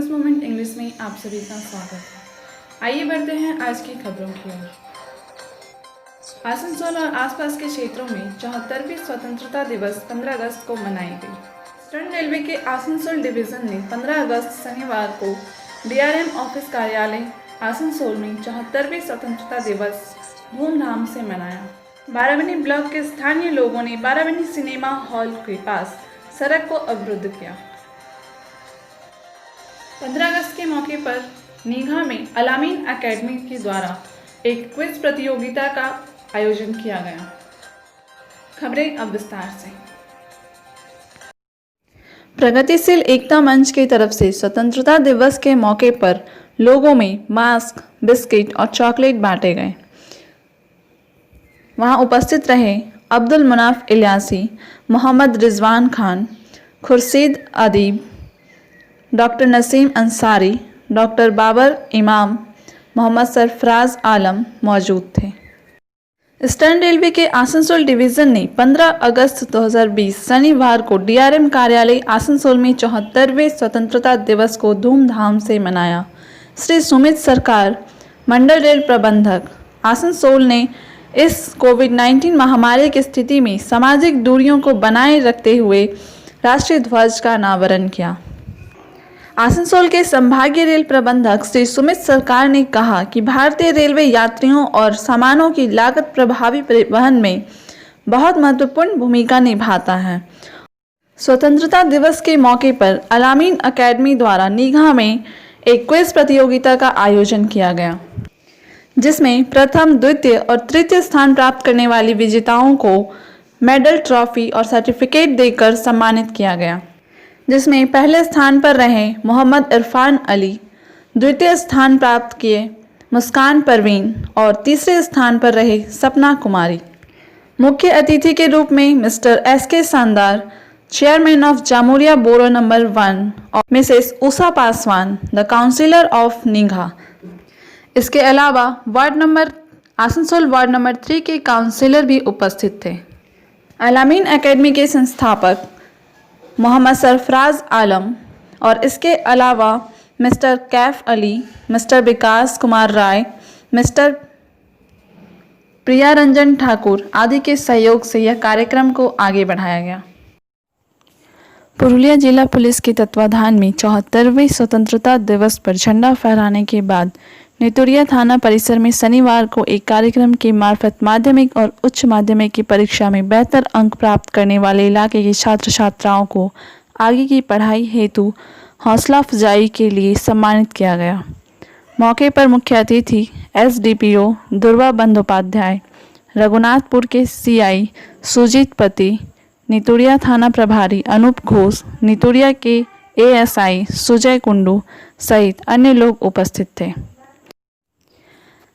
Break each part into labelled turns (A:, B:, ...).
A: News moment English में आप सभी का स्वागत है। आइए बढ़ते हैं आज की खबरों की ओर। आसनसोल और आसपास के क्षेत्रों में 74वीं स्वतंत्रता दिवस 15 अगस्त को मनाई गई। ईस्टर्न रेलवे के आसनसोल डिवीजन ने 15 अगस्त शनिवार को डीआरएम ऑफिस कार्यालय आसनसोल में 74वीं स्वतंत्रता दिवस धूमधाम से मनाया। बाराबनी ब्लॉक के स्थानीय लोगों ने बाराबनी सिनेमा हॉल के पास सड़क को अवरुद्ध किया। 15 अगस्त के मौके पर नीघा में अलामीन एकेडमी के द्वारा एक क्विज प्रतियोगिता का आयोजन किया गया। खबरें अब विस्तार से। प्रगतिशील एकता मंच की तरफ से स्वतंत्रता दिवस के मौके पर लोगों में मास्क, बिस्किट और चॉकलेट बांटे गए। वहां उपस्थित रहे अब्दुल मुनाफ इलियासी, मोहम्मद रिजवान खान, खुर्शीद अदीब, डॉक्टर नसीम अंसारी, डॉक्टर बाबर इमाम, मोहम्मद सरफराज आलम मौजूद थे। ईस्टर्न रेलवे के आसनसोल डिवीजन ने 15 अगस्त 2020 शनिवार को डीआरएम कार्यालय आसनसोल में 74वें स्वतंत्रता दिवस को धूमधाम से मनाया। श्री सुमित सरकार, मंडल रेल प्रबंधक आसनसोल ने इस कोविड-19 महामारी की स्थिति में सामाजिक दूरियों को बनाए रखते हुए राष्ट्रीय ध्वज का अनावरण किया। आसनसोल के संभागीय रेल प्रबंधक श्री सुमित सरकार ने कहा कि भारतीय रेलवे यात्रियों और सामानों की लागत प्रभावी परिवहन में बहुत महत्वपूर्ण भूमिका निभाता है। स्वतंत्रता दिवस के मौके पर अलामीन एकेडमी द्वारा नीघा में एक क्विज प्रतियोगिता का आयोजन किया गया, जिसमें प्रथम, द्वितीय और तृतीय स्थान प्राप्त करने वाली विजेताओं को मेडल, ट्रॉफी और सर्टिफिकेट देकर सम्मानित किया गया, जिसमें पहले स्थान पर रहे मोहम्मद इरफान अली, द्वितीय स्थान प्राप्त किए मुस्कान परवीन और तीसरे स्थान पर रहे सपना कुमारी। मुख्य अतिथि के रूप में Mr SK Shandar, chairman of Jamuria borough number 1 और Mrs Usha Paswan, the councillor of Nigha. इसके अलावा आसनसोल वार्ड नंबर 3 के काउंसिलर भी उपस्थित थे। अलामीन एकेडमी के संस्थापक मोहम्मद सरफराज आलम और इसके अलावा मिस्टर कैफ अली, मिस्टर विकास कुमार राय, मिस्टर प्रिया रंजन ठाकुर आदि के सहयोग से यह कार्यक्रम को आगे बढ़ाया गया। पुरुलिया जिला पुलिस के तत्वाधान में 74वें स्वतंत्रता दिवस पर झंडा फहराने के बाद नितुरिया थाना परिसर में शनिवार को एक कार्यक्रम के मार्फत माध्यमिक और उच्च माध्यमिक की परीक्षा में बेहतर अंक प्राप्त करने वाले इलाके के छात्र छात्राओं को आगे की पढ़ाई हेतु हौसला अफजाई के लिए सम्मानित किया गया। मौके पर मुख्य अतिथि एसडीपीओ दुर्वा बंदोपाध्याय, रघुनाथपुर के सीआई सुजीत पति, नितुरिया थाना प्रभारी अनूप घोष, नितुरिया के एएसआई सुजय कुंडू सहित अन्य लोग उपस्थित थे।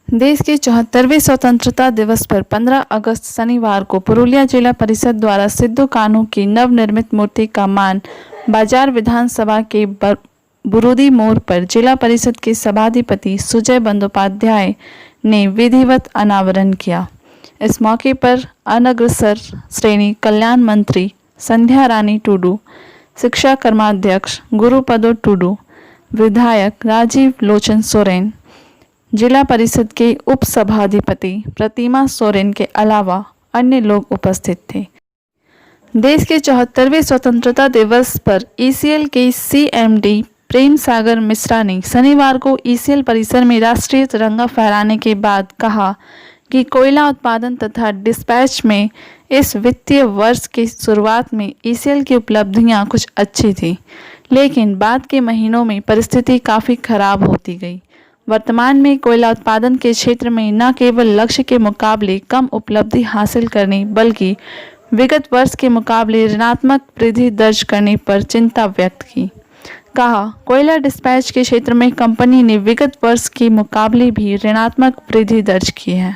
A: देश के 74वें स्वतंत्रता दिवस पर 15 अगस्त शनिवार को पुरुलिया जिला परिषद द्वारा सिद्धू कान्हू की नवनिर्मित मूर्ति का मान बाजार विधानसभा के बुरुदी मोड़ पर जिला परिषद के सभाधिपति सुजय बंदोपाध्याय ने विधिवत अनावरण किया। इस मौके पर अनग्रसर श्रेणी कल्याण मंत्री संध्या रानी टुडू, शिक्षा कर्माध्यक्ष गुरुपदो टुडू, विधायक राजीव लोचन सोरेन, जिला परिषद के उप सभाधिपति प्रतिमा सोरेन के अलावा अन्य लोग उपस्थित थे। देश के 74वें स्वतंत्रता दिवस पर ईसीएल के सीएमडी प्रेम सागर मिश्रा ने शनिवार को ईसीएल परिसर में राष्ट्रीय तिरंगा फहराने के बाद कहा कि कोयला उत्पादन तथा डिस्पैच में इस वित्तीय वर्ष की शुरुआत में ईसीएल की उपलब्धियां कुछ अच्छी थी, लेकिन बाद के महीनों में परिस्थिति काफ़ी खराब होती गई। वर्तमान में कोयला उत्पादन के क्षेत्र में न केवल लक्ष्य के मुकाबले कम उपलब्धि हासिल करने बल्कि विगत वर्ष के मुकाबले ऋणात्मक वृद्धि दर्ज करने पर चिंता व्यक्त की। कहा, कोयला डिस्पैच के क्षेत्र में कंपनी ने विगत वर्ष के मुकाबले भी ऋणात्मक वृद्धि दर्ज की है।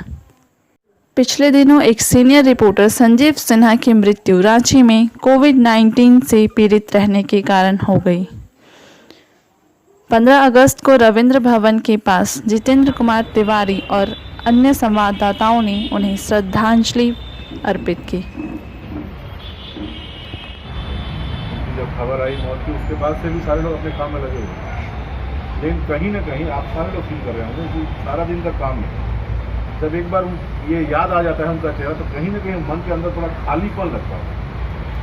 A: पिछले दिनों एक सीनियर रिपोर्टर संजीव सिन्हा की मृत्यु रांची में कोविड-19 से पीड़ित रहने के कारण हो गई। 15 अगस्त को रविंद्र भवन के पास जितेंद्र कुमार तिवारी और अन्य संवाददाताओं ने उन्हें श्रद्धांजलि अर्पित की।
B: जब खबर आई मौत की उसके बाद से भी सारे लोग अपने काम में लगे हुए। लेकिन कहीं ना कहीं आप सारे लोग फील कर रहे होंगे कि सारा दिन का काम है, जब एक बार ये याद आ जाता है उनका चेहरा, तो कहीं ना कहीं मन के अंदर थोड़ा खालीपन लगता है।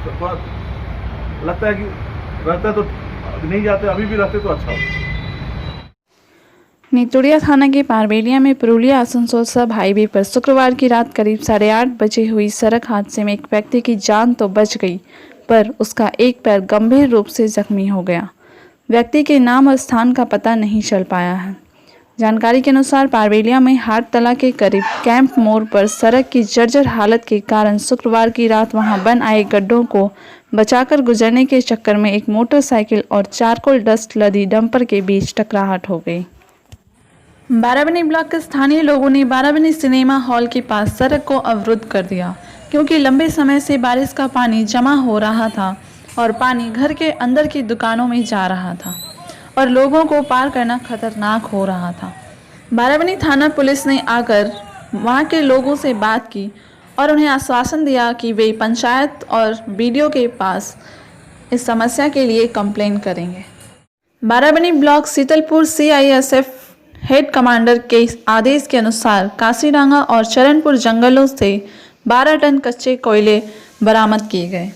B: तो थोड़ा लगता है कि रहता तो नहीं जाते, अभी भी रहते तो अच्छा होता।
A: नितुड़िया थाना के पारबेलिया में पुरुलिया आसनसोल सब हाईवे पर शुक्रवार की रात करीब 8:30 बजे हुई सड़क हादसे में एक व्यक्ति की जान तो बच गई, पर उसका एक पैर गंभीर रूप से जख्मी हो गया। व्यक्ति के नाम और स्थान का पता नहीं चल पाया है। जानकारी के अनुसार पारबेलिया में हाटतला के करीब कैंप मोड़ पर सड़क की जर्जर हालत के कारण शुक्रवार की रात वहां बन आए गड्ढों को बचाकर गुजरने के चक्कर में एक मोटरसाइकिल और चारकोल डस्ट लदी डंपर के बीच टकराहट हो गई। बाराबनी ब्लॉक के स्थानीय लोगों ने बाराबनी सिनेमा हॉल के पास सड़क को अवरुद्ध कर दिया, क्योंकि लंबे समय से बारिश का पानी जमा हो रहा था और पानी घर के अंदर की दुकानों में जा रहा था और लोगों को पार करना खतरनाक हो रहा था। बाराबनी थाना पुलिस ने आकर वहां के लोगों से बात की और उन्हें आश्वासन दिया कि वे पंचायत और बीडीओ के पास इस समस्या के लिए कंप्लेन करेंगे। Barabani block Sitalpur CISF head commander के आदेश के अनुसार काशीडांगा और चरणपुर जंगलों से 12 टन कच्चे कोयले बरामद किए गए।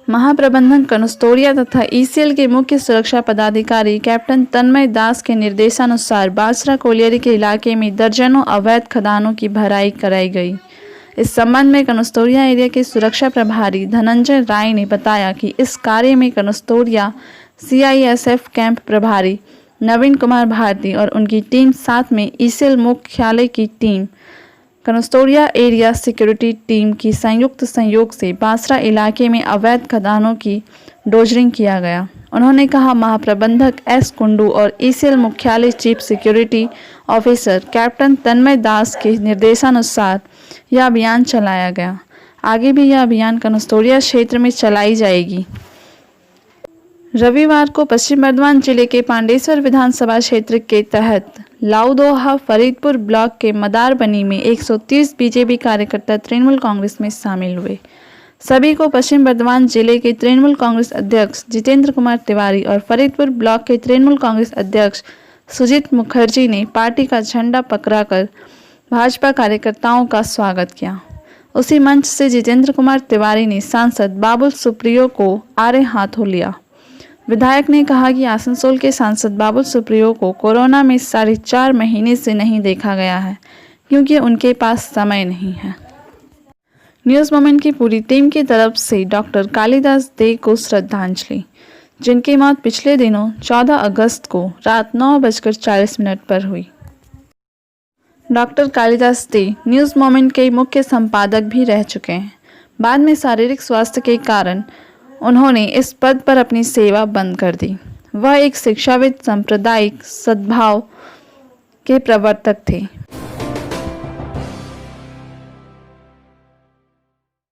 A: महाप्रबंधक कनुस्तोरिया तथा ईसीएल के मुख्य सुरक्षा पदाधिकारी कैप्टन तन्मय दास के निर्देशानुसार बासरा कोलियरी के इलाके में दर्जनों अवैध खदानों की भराई कराई गई। इस संबंध में कनुस्तोरिया एरिया के सुरक्षा प्रभारी धनंजय राय ने बताया कि इस कार्य में कनुस्तोरिया सीआईएसएफ कैंप प्रभारी नवीन कुमार भारती और उनकी टीम, साथ में ईसीएल मुख्यालय की टीम, कनुस्तोरिया एरिया सिक्योरिटी टीम की संयुक्त सहयोग से बासरा इलाके में अवैध खदानों की डोजरिंग किया गया। उन्होंने कहा, महाप्रबंधक एस कुंडू और ईसीएल मुख्यालय चीफ सिक्योरिटी ऑफिसर कैप्टन तन्मय दास के निर्देशानुसार यह अभियान चलाया गया। आगे भी यह अभियान कनुस्तोरिया क्षेत्र में चलाई जाएगी। रविवार को पश्चिम बर्धमान जिले के पांडेसर विधानसभा क्षेत्र के तहत लाउदोहा फरीदपुर ब्लॉक के मदारबनी में 130 बीजेपी कार्यकर्ता तृणमूल कांग्रेस में शामिल हुए। सभी को पश्चिम बर्धमान जिले के तृणमूल कांग्रेस अध्यक्ष जितेंद्र कुमार तिवारी और फरीदपुर ब्लॉक के तृणमूल कांग्रेस अध्यक्ष सुजीत मुखर्जी ने पार्टी का झंडा पकड़ाकर भाजपा कार्यकर्ताओं का स्वागत किया। उसी मंच से जितेंद्र कुमार तिवारी ने सांसद बाबुल सुप्रियो को आड़े हाथों लिया। विधायक ने कहा कि आसनसोल के सांसद बाबुल सुप्रियो को कोरोना में 4.5 महीने से नहीं देखा गया है, क्योंकि उनके पास समय नहीं है। न्यूज़ मोमेंट की पूरी टीम की तरफ से डॉक्टर कालिदास दे को श्रद्धांजलि, जिनकी मौत पिछले दिनों 14 अगस्त को रात 9:40 पर हुई। डॉक्टर कालिदास दे न्यूज़ मोमेंट के मुख्य संपादक भी रह चुके हैं। बाद में शारीरिक स्वास्थ्य के कारण उन्होंने इस पद पर अपनी सेवा बंद कर दी। वह एक शिक्षाविद, सांप्रदायिक सद्भाव के प्रवर्तक थे।